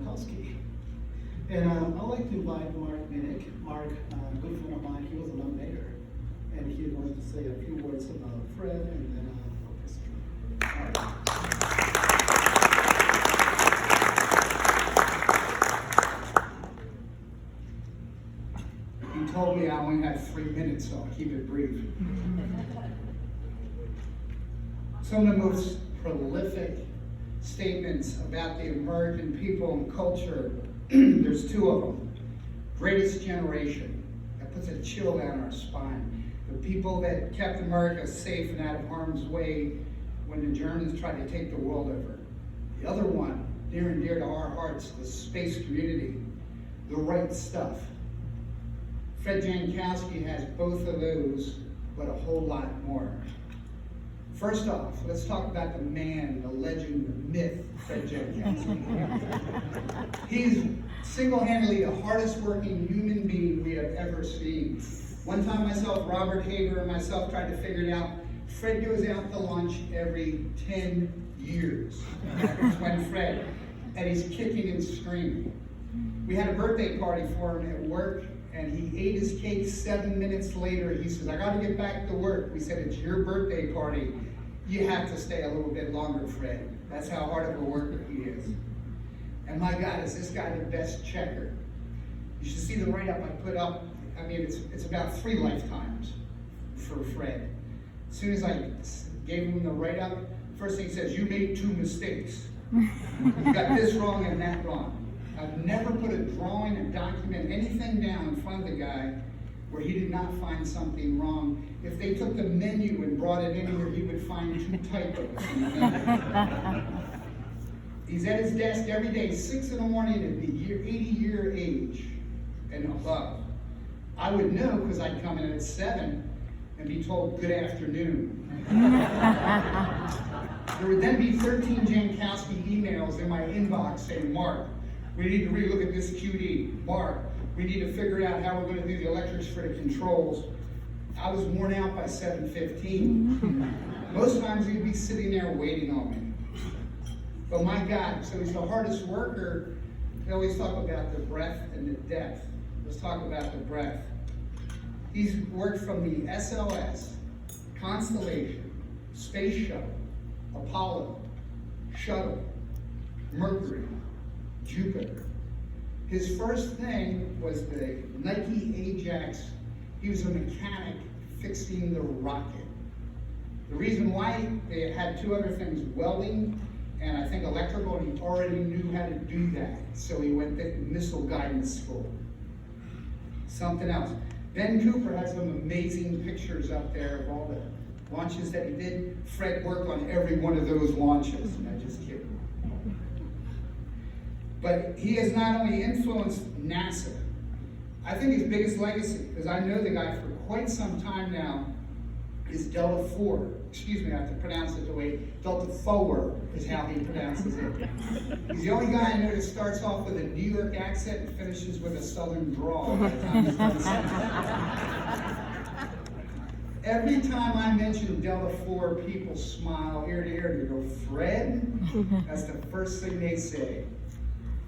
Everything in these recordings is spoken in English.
Jankowski. And I'd like to invite Mark Minnick. Mark, a good friend of mine, he was a nominator. And he wanted to say a few words about Fred and then orchestra. He told me I only had 3 minutes, so I'll keep it brief. Some of the most prolific statements about the American people and culture, there's 2 of them. Greatest generation, that puts a chill down our spine. The people that kept America safe and out of harm's way when the Germans tried to take the world over. The other one, near and dear to our hearts, the space community, the right stuff. Fred Jankowski has both of those, but a whole lot more. First off, let's talk about the man, the legend, the myth, Fred Jankowski. He's single-handedly the hardest working human being we have ever seen. One time myself, Robert Hager, and myself tried to figure it out. Fred goes out to lunch every 10 years. That's when Fred, and he's kicking and screaming. We had a birthday party for him at work, and he ate his cake 7 minutes later. He says, I gotta get back to work. We said, it's your birthday party. You have to stay a little bit longer, Fred. That's how hard of a worker he is. And my God, is this guy the best checker? You should see the write-up I put up. I mean, it's about 3 lifetimes for Fred. As soon as I gave him the write-up, first thing he says, you made 2 mistakes. You got this wrong and that wrong. I've never put a drawing, a document, anything down in front of the guy where he did not find something wrong. If they took the menu and brought it in here, he would find 2 typos in the menu. He's at his desk every day, 6 in the morning at the 80-year age and above. I would know because I'd come in at 7 and be told, good afternoon. There would then be 13 Jankowski emails in my inbox saying, Mark, we need to relook at this QD. Mark, we need to figure out how we're going to do the electrics for the controls. I was worn out by 7:15. Most times he'd be sitting there waiting on me. But my God, so he's the hardest worker. They always talk about the breadth and the depth. Let's talk about the breadth. He's worked from the SLS, Constellation, Space Shuttle, Apollo, Shuttle, Mercury, Jupiter. His first thing was the Nike Ajax. He was a mechanic fixing the rocket. The reason why they had 2 other things, welding and I think electrical, and he already knew how to do that. So he went to missile guidance school. Something else. Ben Cooper has some amazing pictures up there of all the launches that he did. Fred worked on every one of those launches. I just kidding. But he has not only influenced NASA, I think his biggest legacy, because I know the guy for quite some time now, is Delta 4. Excuse me, I have to pronounce it the way Delta 4 is how he pronounces it. He's the only guy I know that starts off with a New York accent and finishes with a Southern drawl by the time he's done something. Every time I mention Delta 4, people smile ear to ear. They go, Fred? That's the first thing they say.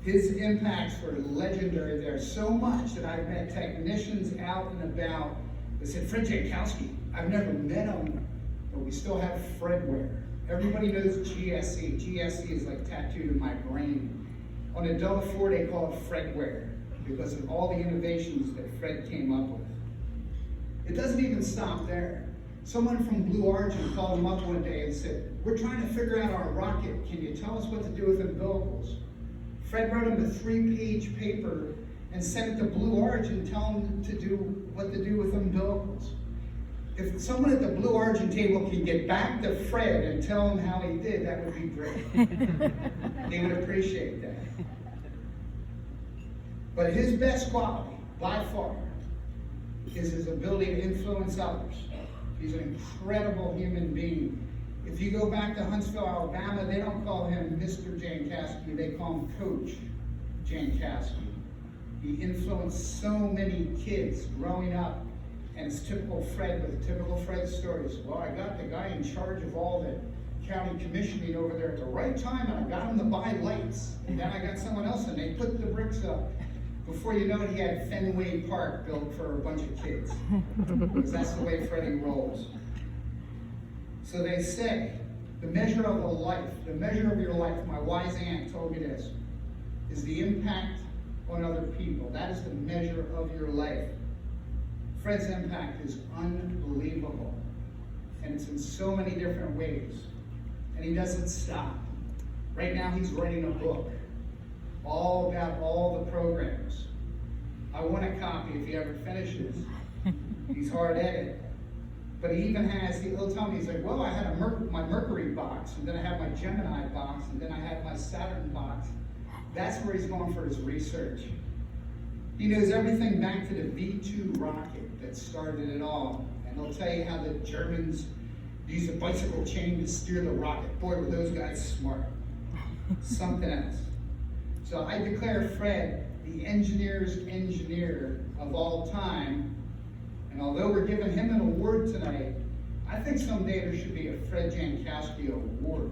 His impacts were legendary there, so much that I've met technicians out and about that said, Fred Jankowski, I've never met him, but we still have Fredware. Everybody knows GSE. GSE is like tattooed in my brain. On a Delta 4, they call it Fredware because of all the innovations that Fred came up with. It doesn't even stop there. Someone from Blue Origin called him up one day and said, we're trying to figure out our rocket. Can you tell us what to do with umbilicals? Fred wrote him a 3-page paper and sent it to Blue Origin, telling them to do what to do with umbilicals. If someone at the Blue Origin table can get back to Fred and tell him how he did, that would be great. They would appreciate that. But his best quality, by far, is his ability to influence others. He's an incredible human being. If you go back to Huntsville, Alabama, they don't call him Mr. Jankowski, they call him Coach Jankowski. He influenced so many kids growing up, and it's typical Fred with typical Fred stories. Well, I got the guy in charge of all the county commissioning over there at the right time, and I got him to buy lights. And then I got someone else, and they put the bricks up. Before you know it, he had Fenway Park built for a bunch of kids. Because that's the way Freddie rolls. So they say, the measure of a life, the measure of your life, my wise aunt told me this, is the impact on other people. That is the measure of your life. Fred's impact is unbelievable. And it's in so many different ways. And he doesn't stop. Right now he's writing a book all about all the programs. I want a copy if he ever finishes. He's hard at it. But he even has, he'll tell me, he's like, well, I had my Mercury box, and then I had my Gemini box, and then I had my Saturn box. That's where he's going for his research. He knows everything back to the V2 rocket that started it all. And he'll tell you how the Germans used a bicycle chain to steer the rocket. Boy, were those guys smart. Something else. So I declare Fred the engineer's engineer of all time. And although we're giving him an award tonight, I think someday there should be a Fred Jankowski award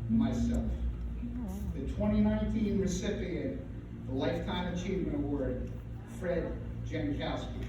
myself. The 2019 recipient, the Lifetime Achievement Award, Fred Jankowski.